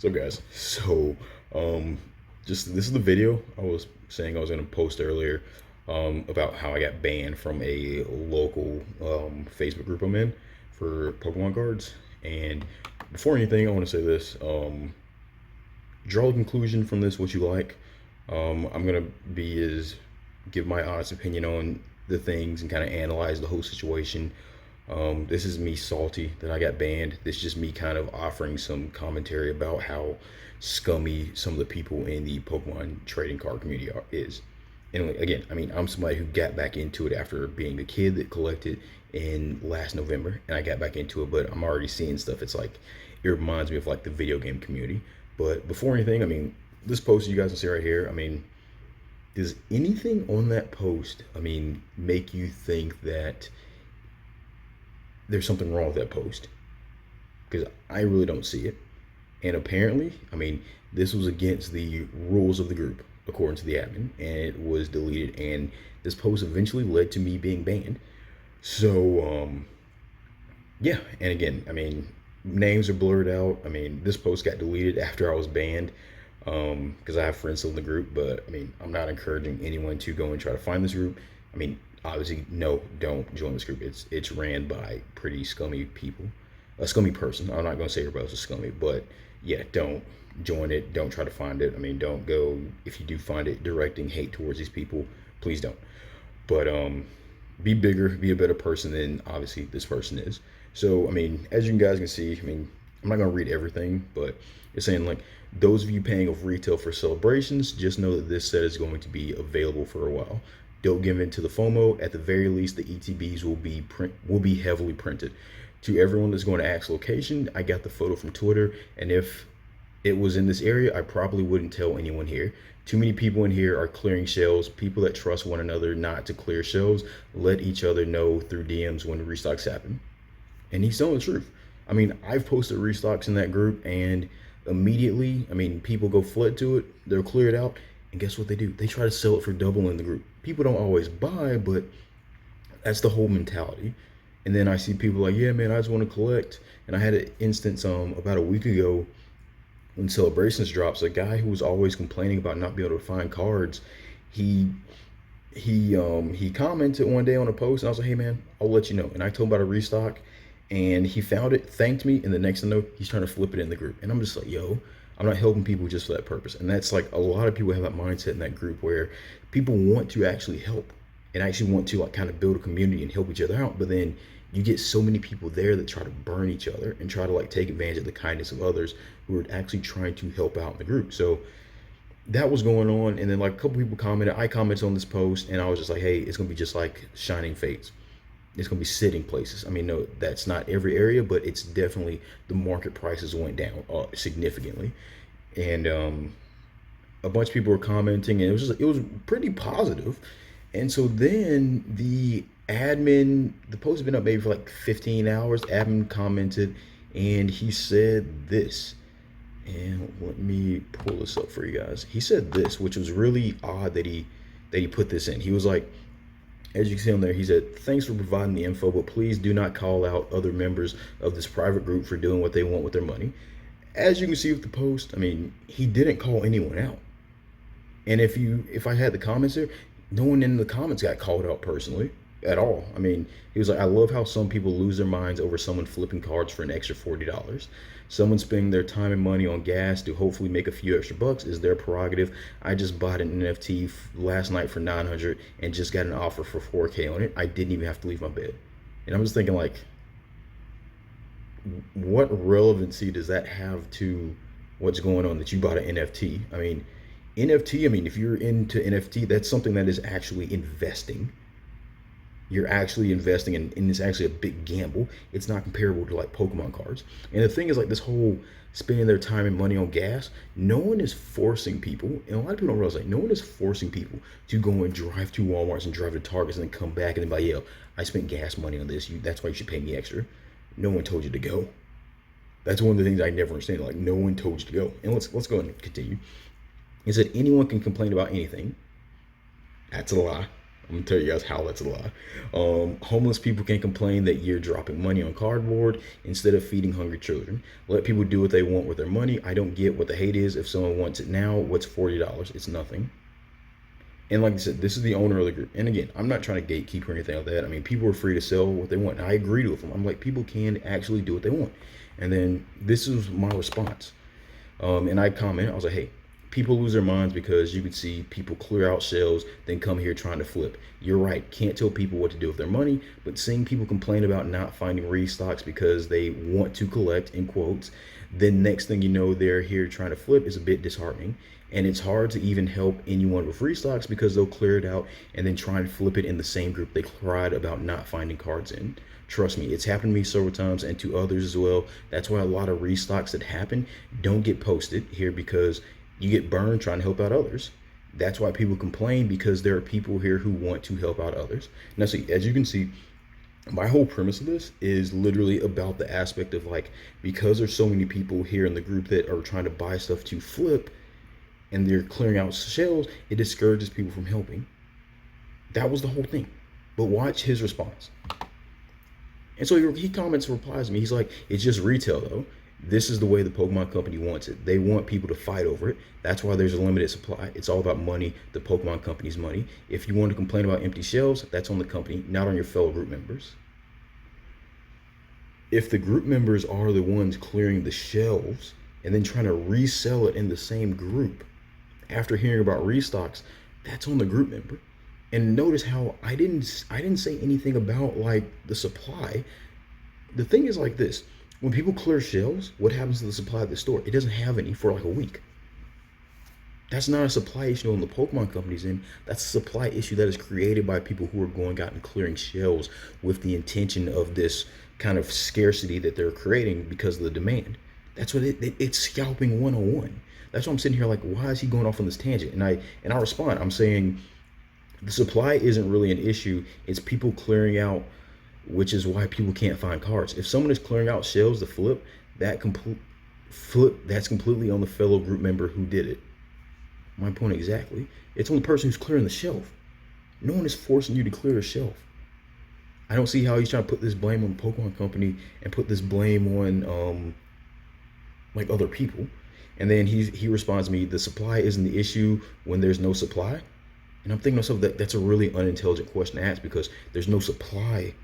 So guys, just this is the video I was saying I was gonna post earlier about how I got banned from a local Facebook group I'm in for Pokemon cards. And before anything, I want to say this: draw a conclusion from this what you like. I'm gonna be is give my honest opinion on the things and kind of analyze the whole situation. This is me salty that I got banned. This is just me kind of offering some commentary about how scummy some of the people in the Pokemon trading card community is. And again, I mean, I'm somebody who got back into it after being a kid that collected in last November, and I got back into it. But I'm already seeing stuff. It's like it reminds me of like the video game community. But before anything, I mean, this post you guys can see right here. I mean, does anything on that post, I mean, make you think that there's something wrong with that post? Because I really don't see it. And apparently, I mean, this was against the rules of the group, according to the admin, and it was deleted. And this post eventually led to me being banned. So, yeah. And again, I mean, names are blurred out. I mean, this post got deleted after I was banned because I have friends still in the group. But I mean, I'm not encouraging anyone to go and try to find this group. I mean, obviously, no, don't join this group. It's ran by pretty scummy people, a scummy person. I'm not gonna say everybody else is scummy, but yeah, don't join it. Don't try to find it. I mean, don't go if you do find it directing hate towards these people. Please don't. But be bigger, be a better person than obviously this person is. So I mean, as you guys can see, I mean, I'm not gonna read everything, but it's saying like those of you paying of retail for celebrations, just know that this set is going to be available for a while. Don't give in to the FOMO. At the very least, the ETBs will be heavily printed. To everyone that's going to ask location, I got the photo from Twitter, and if it was in this area, I probably wouldn't tell anyone here. Too many people in here are clearing shells. People that trust one another not to clear shells, let each other know through DMs when the restocks happen. And he's telling the truth. I mean, I've posted restocks in that group, and immediately, I mean, people go flood to it, they'll clear it out, and guess what they do? They try to sell it for double in the group. People don't always buy, but that's the whole mentality. And then I see people like, yeah, man, I just want to collect. And I had an instance about a week ago when Celebrations drops, a guy who was always complaining about not being able to find cards, he he commented one day on a post, and I was like, hey man, I'll let you know. And I told him about a restock, and he found it, thanked me, and the next thing I know, he's trying to flip it in the group. And I'm just like, yo, I'm not helping people just for that purpose. And that's like a lot of people have that mindset in that group where people want to actually help and actually want to like kind of build a community and help each other out. But then you get so many people there that try to burn each other and try to like take advantage of the kindness of others who are actually trying to help out in the group. So that was going on. And then like a couple people commented, I commented on this post, and I was just like, hey, it's gonna be just like Shining Fates. It's gonna be sitting places. I mean, no, that's not every area, but it's definitely the market prices went down significantly. And a bunch of people were commenting, and it was pretty positive. And so then the post had been up maybe for like 15 hours. Admin commented, and he said this. And let me pull this up for you guys. He said this, which was really odd that he put this in. He was like, as you can see on there, he said, thanks for providing the info, but please do not call out other members of this private group for doing what they want with their money. As you can see with the post, I mean, he didn't call anyone out. And if I had the comments there, no one in the comments got called out personally at all. I mean, he was like, I love how some people lose their minds over someone flipping cards for an extra $40. Someone spending their time and money on gas to hopefully make a few extra bucks is their prerogative. I just bought an NFT last night for 900 and just got an offer for 4K on it. I didn't even have to leave my bed. And I'm just thinking like, what relevancy does that have to what's going on that you bought an NFT? I mean, NFT, I mean, if you're into NFT, that's something that is actually investing. You're actually investing, and it's actually a big gamble. It's not comparable to like Pokemon cards. And the thing is, like, this whole spending their time and money on gas, no one is forcing people, and a lot of people don't realize, like, no one is forcing people to go and drive to Walmart's and drive to Targets and then come back and then be like, yo, I spent gas money on this. That's why you should pay me extra. No one told you to go. That's one of the things I never understand. Like, no one told you to go. And let's go ahead and continue. He said anyone can complain about anything. That's a lie. I'm gonna tell you guys how that's a lie. Homeless people can complain that you're dropping money on cardboard instead of feeding hungry children. Let people do what they want with their money. I don't get what the hate is. If someone wants it now, what's $40? It's nothing. And like I said, this is the owner of the group. And again, I'm not trying to gatekeep or anything like that. I mean, people are free to sell what they want. And I agreed with them. I'm like, people can actually do what they want. And then this is my response. And I commented, I was like, hey, people lose their minds because you could see people clear out shelves, then come here trying to flip. You're right. Can't tell people what to do with their money, but seeing people complain about not finding restocks because they want to collect, in quotes, then next thing you know, they're here trying to flip is a bit disheartening. And it's hard to even help anyone with restocks because they'll clear it out and then try and flip it in the same group they cried about not finding cards in. Trust me, it's happened to me several times and to others as well. That's why a lot of restocks that happen don't get posted here because you get burned trying to help out others. That's why people complain, because there are people here who want to help out others. Now, see, as you can see, my whole premise of this is literally about the aspect of like, because there's so many people here in the group that are trying to buy stuff to flip and they're clearing out shelves, it discourages people from helping. That was the whole thing. But watch his response. And so he comments and replies to me. He's like, it's just retail though. This is the way the Pokemon company wants it. They want people to fight over it. That's why there's a limited supply. It's all about money, the Pokemon company's money. If you want to complain about empty shelves, that's on the company, not on your fellow group members. If the group members are the ones clearing the shelves and then trying to resell it in the same group after hearing about restocks, that's on the group member. And notice how I didn't say anything about like the supply. The thing is like this. When people clear shelves, what happens to the supply at the store? It doesn't have any for like a week. That's not a supply issue on the Pokemon company's end. That's a supply issue that is created by people who are going out and clearing shelves with the intention of this kind of scarcity that they're creating because of the demand. That's what it's scalping 101. That's why I'm sitting here like, why is he going off on this tangent? And I respond, I'm saying the supply isn't really an issue. It's people clearing out, which is why people can't find cards. If someone is clearing out shelves to flip, that's completely on the fellow group member who did it. My point exactly. It's on the person who's clearing the shelf. No one is forcing you to clear a shelf. I don't see how he's trying to put this blame on the Pokemon company and put this blame on like other people. And then he responds to me, the supply isn't the issue when there's no supply. And I'm thinking to myself that that's a really unintelligent question to ask, because there's no supply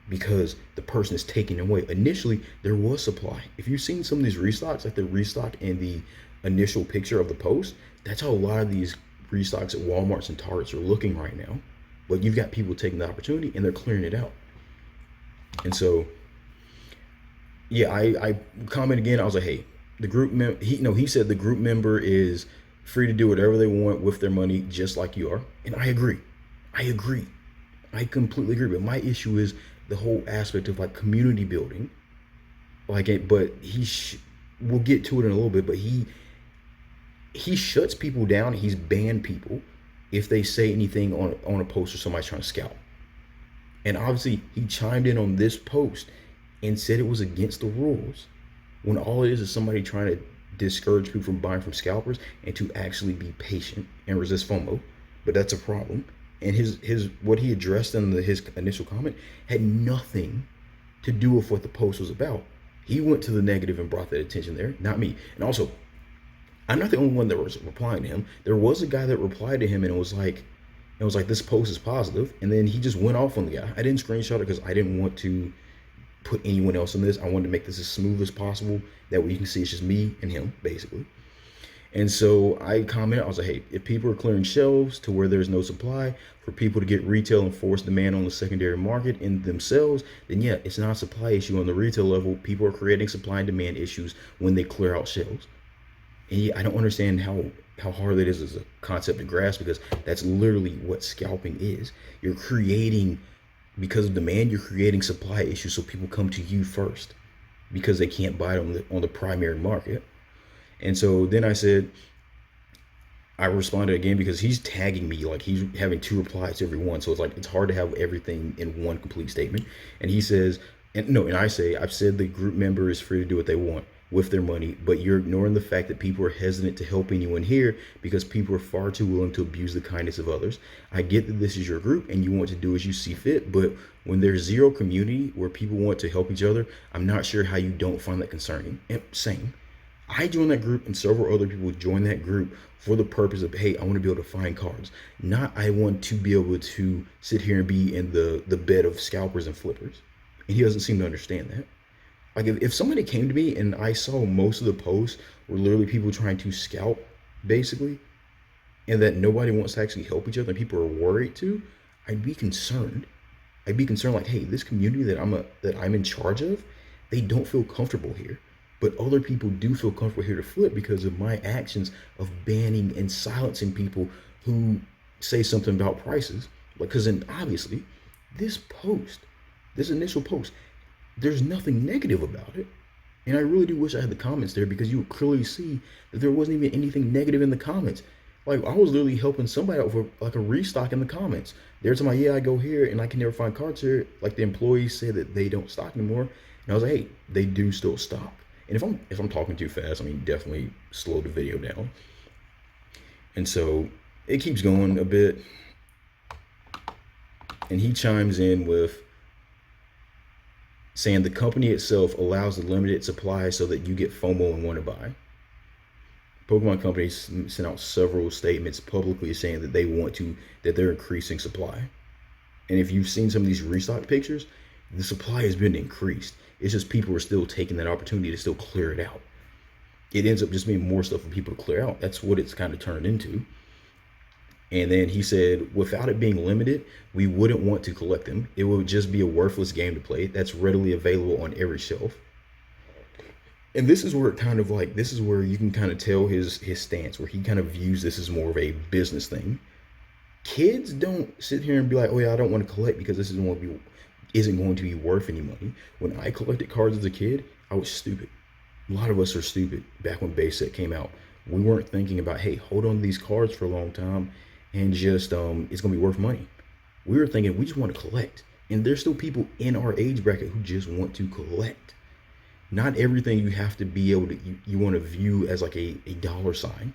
because the person is taking it away. Initially, there was supply. If you've seen some of these restocks, like the restock in the initial picture of the post, that's how a lot of these restocks at Walmarts and Targets are looking right now. But you've got people taking the opportunity and they're clearing it out. And so, yeah, I comment again. I was like, hey, the group he said the group member is free to do whatever they want with their money, just like you are. And I agree. I completely agree. But my issue is the whole aspect of like community building. Like it, but we'll get to it in a little bit, but he shuts people down. He's banned people if they say anything on a post or somebody's trying to scalp. And obviously he chimed in on this post and said it was against the rules, when all it is somebody trying to discourage people from buying from scalpers and to actually be patient and resist FOMO. But that's a problem. And his what he addressed in his initial comment had nothing to do with what the post was about. He went to the negative and brought that attention there, not me. And also, I'm not the only one that was replying to him. There was a guy that replied to him and it was like, this post is positive. And then he just went off on the guy. I didn't screenshot it because I didn't want to put anyone else in this. I wanted to make this as smooth as possible. That way you can see it's just me and him, basically. And so I commented, I was like, hey, if people are clearing shelves to where there's no supply for people to get retail and force demand on the secondary market in themselves, then yeah, it's not a supply issue on the retail level. People are creating supply and demand issues when they clear out shelves. And yeah, I don't understand how hard that is as a concept to grasp, because that's literally what scalping is. You're creating, because of demand, you're creating supply issues so people come to you first because they can't buy it on the primary market. And so then I responded again because he's tagging me, like he's having 2 replies to every one. So it's like, it's hard to have everything in one complete statement. And he says, and I say, I've said the group member is free to do what they want. with their money, but you're ignoring the fact that people are hesitant to help anyone here because people are far too willing to abuse the kindness of others. I get that this is your group and you want to do as you see fit, but when there's zero community where people want to help each other, I'm not sure how you don't find that concerning. And same. I joined that group and several other people joined that group for the purpose of, hey, I want to be able to find cards. Not I want to be able to sit here and be in the bed of scalpers and flippers. And he doesn't seem to understand that. Like if somebody came to me and I saw most of the posts were literally people trying to scalp, basically, and that nobody wants to actually help each other and people are worried to, I'd be concerned. I'd be concerned like, hey, this community that I'm in charge of, they don't feel comfortable here. But other people do feel comfortable here to flip because of my actions of banning and silencing people who say something about prices. Because then obviously this initial post, there's nothing negative about it. And I really do wish I had the comments there because you would clearly see that there wasn't even anything negative in the comments. Like I was literally helping somebody out for like a restock in the comments. They're talking about, yeah, I go here and I can never find cards here. Like the employees say that they don't stock anymore. And I was like, hey, they do still stock. And if I'm talking too fast, I mean, definitely slow the video down. And so it keeps going a bit. And he chimes in with saying the company itself allows the limited supply so that you get FOMO and want to buy. Pokemon companies sent out several statements publicly saying that that they're increasing supply. And if you've seen some of these restock pictures, the supply has been increased. It's just people are still taking that opportunity to still clear it out. It ends up just being more stuff for people to clear out. That's what it's kind of turned into. And then he said, without it being limited, we wouldn't want to collect them. It would just be a worthless game to play that's readily available on every shelf. And this is where this is where you can kind of tell his stance, where he kind of views this as more of a business thing. Kids don't sit here and be like, oh yeah, I don't want to collect because this isn't going to be worth any money. When I collected cards as a kid, I was stupid. A lot of us are stupid back when base set came out. We weren't thinking about, hey, hold on to these cards for a long time and just it's gonna be worth money. We were thinking we just want to collect. And there's still people in our age bracket who just want to collect. Not everything you have to be able to you want to view as like a dollar sign.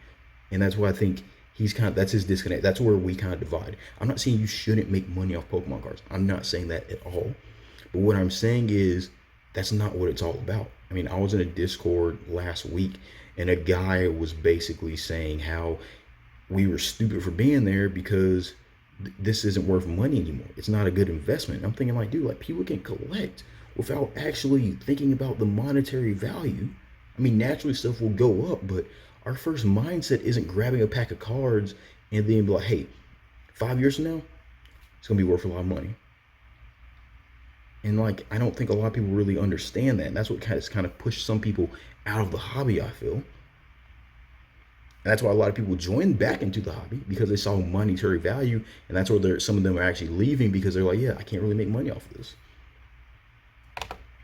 And that's why I think that's his disconnect. That's where we kind of divide. I'm not saying you shouldn't make money off Pokemon cards. I'm not saying that at all. But what I'm saying is that's not what it's all about. I mean, I was in a Discord last week and a guy was basically saying how we were stupid for being there because this isn't worth money anymore. It's not a good investment. I'm thinking like, dude, like people can collect without actually thinking about the monetary value. I mean, naturally stuff will go up, but our first mindset isn't grabbing a pack of cards and then be like, hey, 5 years from now, it's gonna be worth a lot of money. And like, I don't think a lot of people really understand that. And that's what kind of pushed some people out of the hobby, I feel. And that's why a lot of people joined back into the hobby because they saw monetary value. And that's where some of them are actually leaving because they're like, yeah, I can't really make money off of this.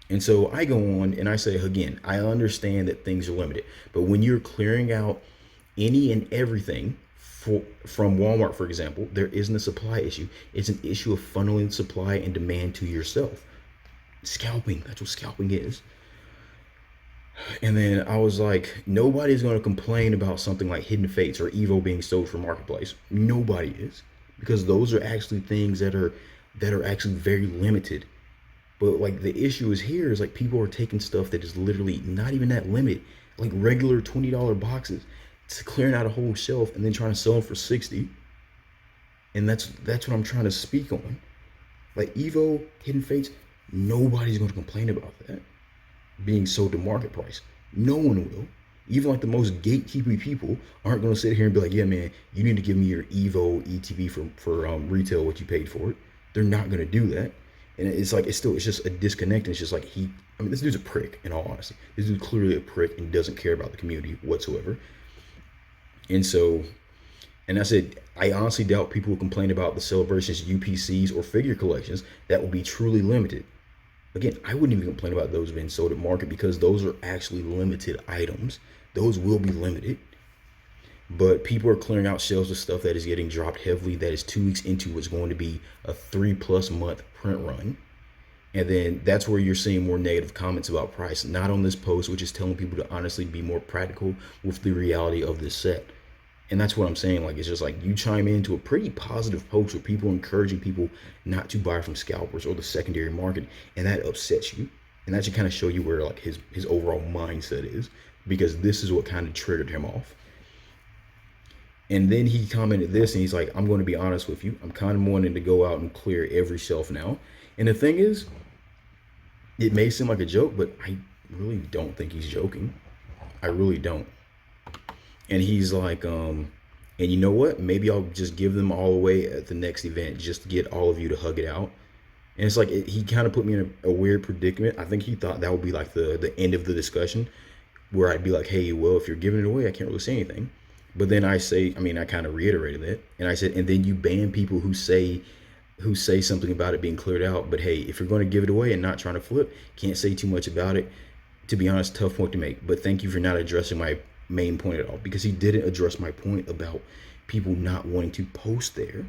And so I go on and I say, again, I understand that things are limited, but when you're clearing out any and everything from Walmart, for example, there isn't a supply issue. It's an issue of funneling supply and demand to yourself. Scalping, that's what scalping is. And then I was like, nobody's going to complain about something like Hidden Fates or Evo being sold for Marketplace. Nobody is, because those are actually things that are actually very limited. But like the issue is here is like people are taking stuff that is literally not even that limit, like regular $20 boxes, to clearing out a whole shelf and then trying to sell them for 60. And that's what I'm trying to speak on. Like Evo, Hidden Fates, nobody's going to complain about that being sold to market price. No one will. Even like the most gatekeeping people aren't going to sit here and be like, yeah, man, you need to give me your Evo ETB for retail, what you paid for it. They're not going to do that. And it's just a disconnect. And it's just like this dude's a prick, in all honesty. This dude's clearly a prick and doesn't care about the community whatsoever. And I said, I honestly doubt people will complain about the celebrations, UPCs, or figure collections that will be truly limited. Again, I wouldn't even complain about those being sold at market because those are actually limited items. Those will be limited. But people are clearing out shelves of stuff that is getting dropped heavily, that is 2 weeks into what's going to be a 3+ month print run. And then that's where you're seeing more negative comments about price, not on this post, which is telling people to honestly be more practical with the reality of this set. And that's what I'm saying. Like, it's just like you chime into a pretty positive post with people encouraging people not to buy from scalpers or the secondary market, and that upsets you. And that should kind of show you where like his overall mindset is, because this is what kind of triggered him off. And then he commented this, and he's like, I'm going to be honest with you. I'm kind of wanting to go out and clear every shelf now. And the thing is, it may seem like a joke, but I really don't think he's joking. I really don't. And he's like, and you know what? Maybe I'll just give them all away at the next event just to get all of you to hug it out. And it's like, he kind of put me in a weird predicament. I think he thought that would be like the end of the discussion, where I'd be like, hey, well, if you're giving it away, I can't really say anything. But then I say, I mean, I kind of reiterated it. And I said, and then you ban people who say something about it being cleared out. But hey, if you're going to give it away and not trying to flip, can't say too much about it. To be honest, tough point to make. But thank you for not addressing my main point at all, because he didn't address my point about people not wanting to post there,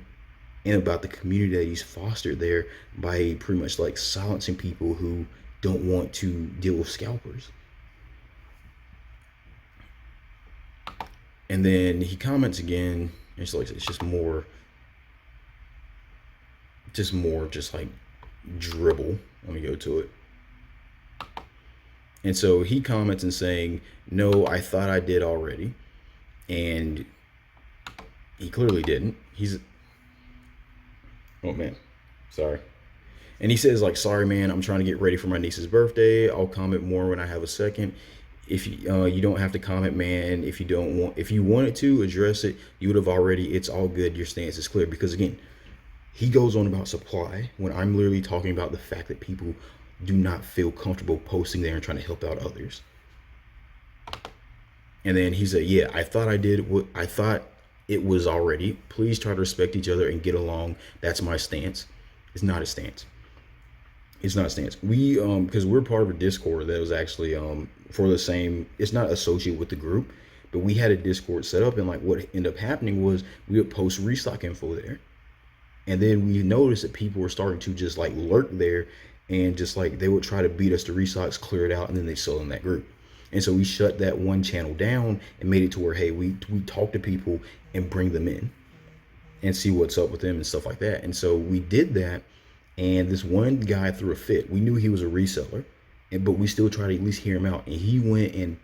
and about the community that he's fostered there by pretty much like silencing people who don't want to deal with scalpers. And then he comments again. It's like, it's just more just like dribble. Let me go to it. And so he comments and saying, no, I thought I did already. And he clearly didn't. Oh man, sorry. And he says like, sorry, man, I'm trying to get ready for my niece's birthday. I'll comment more when I have a second. If you don't have to comment, man. If you wanted to address it, you would have already. It's all good. Your stance is clear. Because again, he goes on about supply when I'm literally talking about the fact that people do not feel comfortable posting there and trying to help out others. And then he said, yeah, I thought I did what I thought it was already. Please try to respect each other and get along. That's my stance. It's not a stance. It's not a stance. We, because we're part of a Discord that was actually for the same, it's not associated with the group, but we had a Discord set up, and like what ended up happening was we would post restock info there. And then we noticed that people were starting to just like lurk there, and just like they would try to beat us to restocks, clear it out, and then they sell in that group. And so we shut that one channel down and made it to where, hey, we talk to people and bring them in and see what's up with them and stuff like that. And so we did that, and this one guy threw a fit. We knew he was a reseller, but we still tried to at least hear him out. And he went and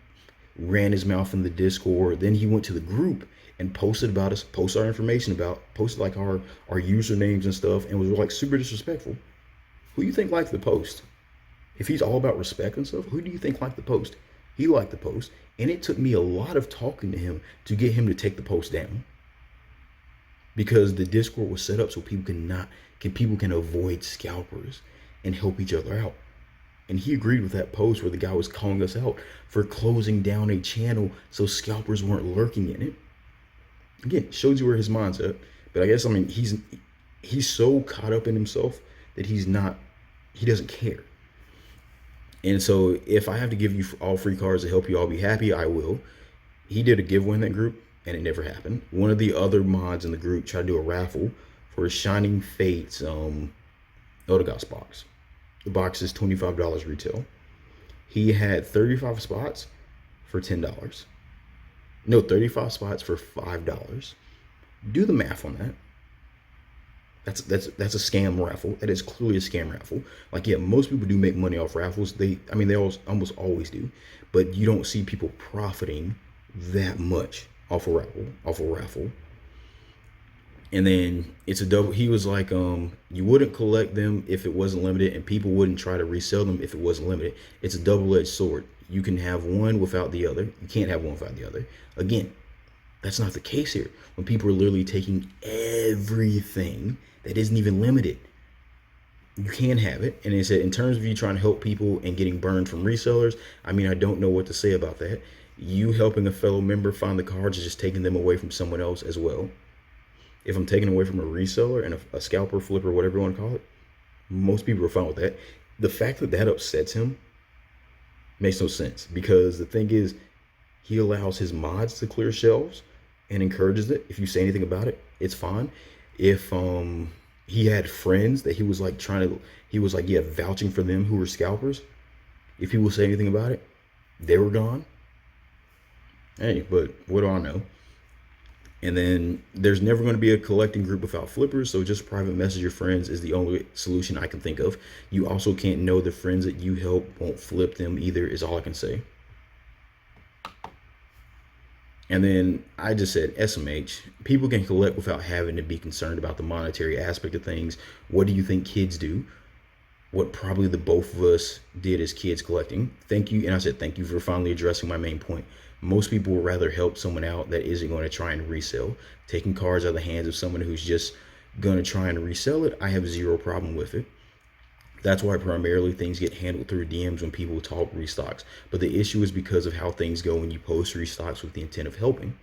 ran his mouth in the Discord. Then he went to the group and posted about us, posted our information posted like our usernames and stuff, and was like super disrespectful. Who do you think liked the post? If he's all about respect and stuff, who do you think liked the post? He liked the post, and it took me a lot of talking to him to get him to take the post down, because the Discord was set up so people can avoid scalpers and help each other out. And he agreed with that post where the guy was calling us out for closing down a channel so scalpers weren't lurking in it. Again, shows you where his mind's at. But I guess, I mean, he's so caught up in himself that he doesn't care. And so if I have to give you all free cards to help you all be happy, I will. He did a giveaway in that group, and it never happened. One of the other mods in the group tried to do a raffle for a Shining Fates Eldegoss box. The box is $25 retail. He had 35 spots for $10. No, 35 spots for $5. Do the math on that. That's a scam raffle. That is clearly a scam raffle. Like, yeah, most people do make money off raffles. They almost always do, but you don't see people profiting that much off a raffle. And then it's a double. He was like, you wouldn't collect them if it wasn't limited, and people wouldn't try to resell them if it wasn't limited. It's a double-edged sword. You can have one without the other. You can't have one without the other. Again, that's not the case here. When people are literally taking everything that isn't even limited, you can have it. And it said, in terms of you trying to help people and getting burned from resellers, I mean, I don't know what to say about that. You helping a fellow member find the cards is just taking them away from someone else as well. If I'm taking away from a reseller and a scalper, flipper, whatever you want to call it, most people are fine with that. The fact that upsets him makes no sense, because the thing is, he allows his mods to clear shelves and encourages it. If you say anything about it, it's fine. If he had friends that he was like he was like, yeah, vouching for them who were scalpers. If people say anything about it, they were gone. Hey, but what do I know? And then there's never going to be a collecting group without flippers, so just private message your friends is the only solution I can think of. You also can't know the friends that you help won't flip them either, is all I can say. And then I just said SMH. People can collect without having to be concerned about the monetary aspect of things. What do you think kids do? What probably the both of us did as kids collecting. Thank you. And I said, thank you for finally addressing my main point. Most people would rather help someone out that isn't going to try and resell. Taking cards out of the hands of someone who's just going to try and resell it, I have zero problem with it. That's why primarily things get handled through DMs when people talk restocks. But the issue is because of how things go when you post restocks with the intent of helping.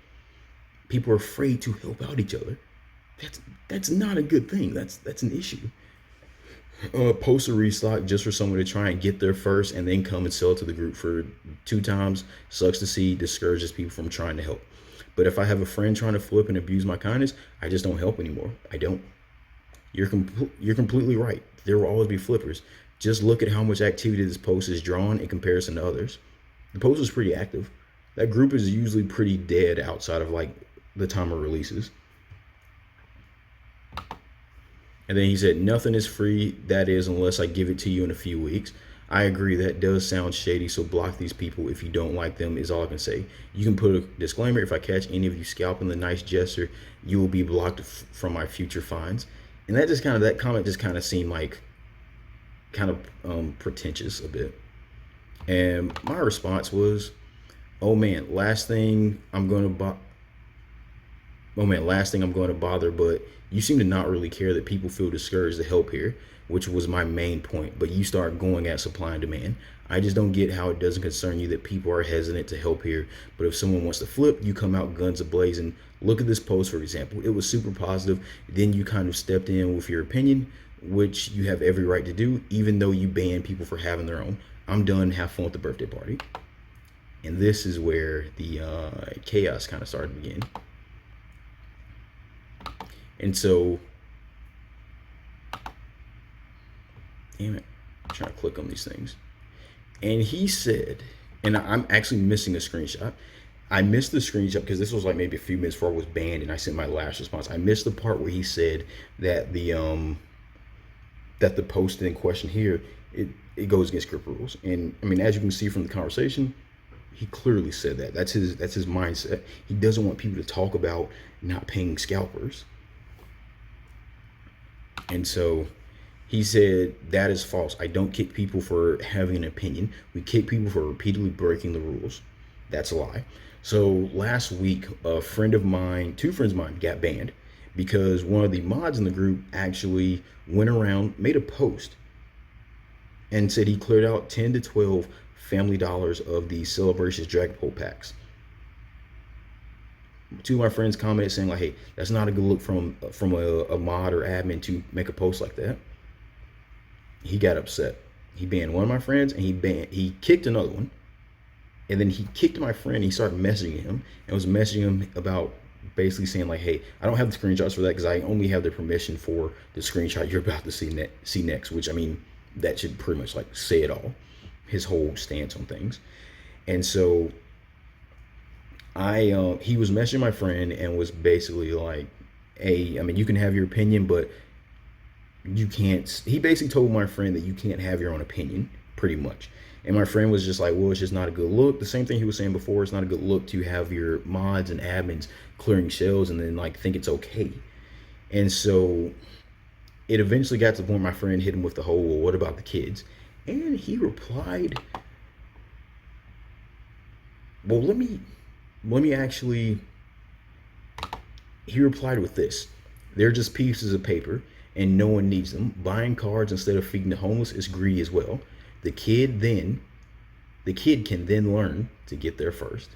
People are afraid to help out each other. That's not a good thing. That's an issue. Post a restock just for someone to try and get there first and then come and sell it to the group for 2 times sucks to see, discourages people from trying to help. But if I have a friend trying to flip and abuse my kindness, I just don't help anymore. I don't. You're completely right. There will always be flippers. Just look at how much activity this post is drawn in comparison to others. The post is pretty active. That group is usually pretty dead outside of like the time of releases. And then he said, nothing is free, that is, unless I give it to you in a few weeks. I agree, that does sound shady, so block these people if you don't like them, is all I can say. You can put a disclaimer, if I catch any of you scalping the nice gesture, you will be blocked from my future fines. And that comment just kind of seemed like pretentious a bit. And my response was, oh man, last thing I'm going to bother, but you seem to not really care that people feel discouraged to help here, which was my main point. But you start going at supply and demand. I just don't get how it doesn't concern you that people are hesitant to help here. But if someone wants to flip, you come out guns a-blazing. Look at this post, for example. It was super positive. Then you kind of stepped in with your opinion, which you have every right to do, even though you ban people for having their own. I'm done. Have fun with the birthday party. And this is where the chaos kind of started to begin. And so, damn it, I'm trying to click on these things. And he said, and I'm actually missing a screenshot. I missed the screenshot because this was like maybe a few minutes before I was banned and I sent my last response. I missed the part where he said that the post in question here, it goes against script rules. And I mean, as you can see from the conversation, he clearly said that. That's his mindset. He doesn't want people to talk about not paying scalpers. And so he said, that is false. I don't kick people for having an opinion. We kick people for repeatedly breaking the rules. That's a lie. So last week, two friends of mine got banned because one of the mods in the group actually went around, made a post and said he cleared out 10 to 12 family dollars of the Celebrations Dragon Pole packs. Two of my friends commented saying like, hey, that's not a good look from a mod or admin to make a post like that. He got upset. He banned one of my friends and he kicked another one. And then he kicked my friend. He started messaging him and was messaging him about basically saying like, hey, I don't have the screenshots for that because I only have the permission for the screenshot you're about to see next, which I mean, that should pretty much like say it all, his whole stance on things. And so he was messaging my friend and was basically like, hey, I mean, you can have your opinion, but you can't. He basically told my friend that you can't have your own opinion, pretty much. And my friend was just like, well, it's just not a good look. The same thing he was saying before, it's not a good look to have your mods and admins clearing shells and then like think it's okay. And so it eventually got to the point my friend hit him with the whole, well, what about the kids? And he replied, well, he replied with this. They're just pieces of paper and no one needs them. Buying cards instead of feeding the homeless is greedy as well. The kid can then learn to get there first.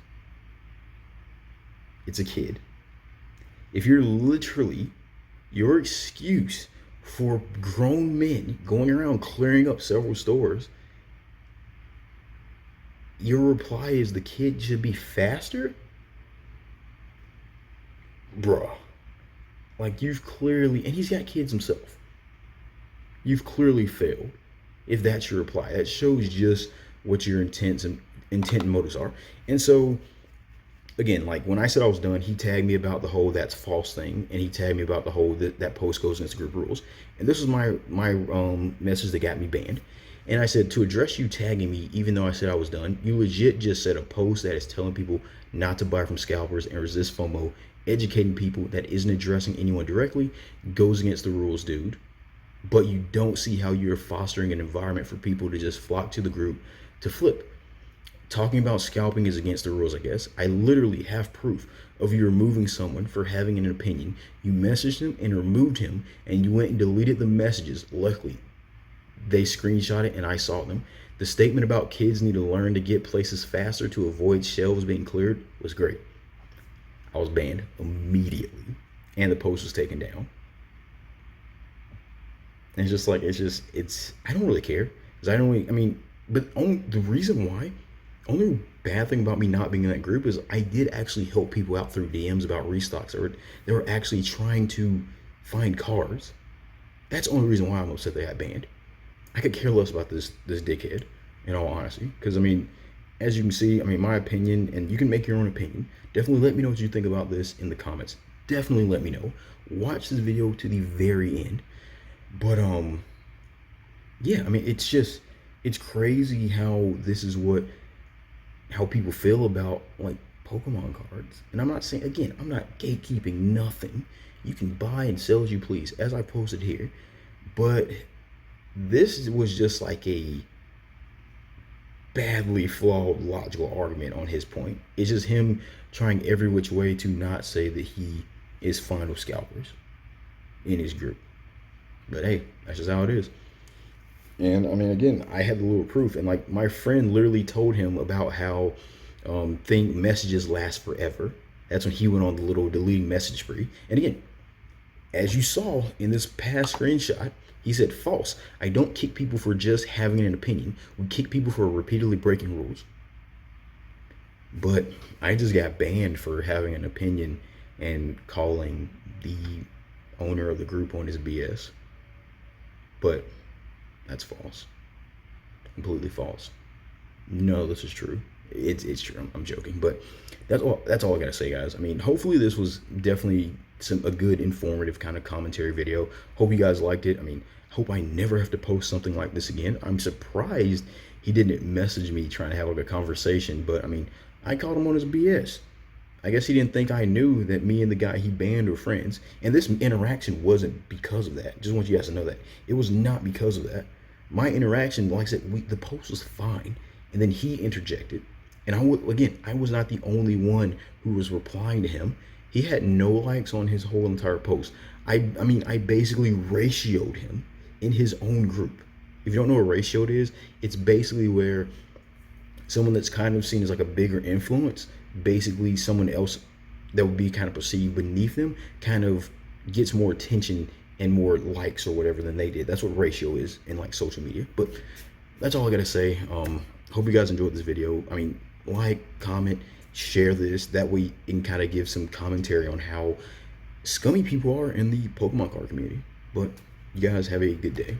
It's a kid. If you're literally, your excuse for grown men going around clearing up several stores, your reply is the kid should be faster? Bruh. Like, you've clearly, and he's got kids himself. You've clearly failed. If that's your reply, that shows just what your intent and motives are. And so again, like when I said I was done, he tagged me about the whole "that's false" thing, and he tagged me about the whole that post goes against group rules. And this was my message that got me banned. And I said, to address you tagging me, even though I said I was done, you legit just said a post that is telling people not to buy from scalpers and resist FOMO, educating people that isn't addressing anyone directly, goes against the rules, dude. But you don't see how you're fostering an environment for people to just flock to the group to flip. Talking about scalping is against the rules, I guess. I literally have proof of you removing someone for having an opinion. You messaged him and removed him, and you went and deleted the messages. Luckily, they screenshot it and I saw them. The statement about kids need to learn to get places faster to avoid shelves being cleared was great. I was banned immediately, and the post was taken down. And it's I don't really care, because but the reason why, only bad thing about me not being in that group is I did actually help people out through DMs about restocks, or they were actually trying to find cars. That's the only reason why I'm upset they got banned. I could care less about this dickhead, in all honesty, because as you can see, my opinion, and you can make your own opinion. Definitely let me know what you think about this in the comments. Definitely let me know. Watch this video to the very end. But yeah, it's crazy how this is how people feel about like Pokemon cards. And I'm not saying, again, I'm not gatekeeping nothing. You can buy and sell as you please, as I posted here. But this was just like a badly flawed logical argument on his point. It's just him trying every which way to not say that he is fine with scalpers in his group. But hey, that's just how it is. And again, I had the little proof, and like my friend literally told him about how messages last forever. That's when he went on the little deleting message spree. And again, as you saw in this past screenshot, he said false. I don't kick people for just having an opinion. We kick people for repeatedly breaking rules. But I just got banned for having an opinion and calling the owner of the group on his BS. But that's false. Completely false. No, this is true. It's true. I'm joking, but that's all I gotta say, guys. Hopefully this was definitely a good informative kind of commentary video. Hope you guys liked it. Hope I never have to post something like this again. I'm surprised he didn't message me trying to have like a conversation, but I called him on his BS. I guess he didn't think I knew that me and the guy he banned were friends. And this interaction wasn't because of that. Just want you guys to know that. It was not because of that. My interaction, like I said, the post was fine. And then he interjected. And I was not the only one who was replying to him. He had no likes on his whole entire post. I basically ratioed him in his own group. If you don't know what ratioed is, it's basically where someone that's kind of seen as like a bigger influence, basically someone else that would be kind of perceived beneath them, kind of gets more attention and more likes or whatever than they did. That's what ratio is in like social media. But that's all I gotta say. Hope you guys enjoyed this video. Like, comment, share this. That way you can kind of give some commentary on how scummy people are in the Pokemon card community. But you guys have a good day.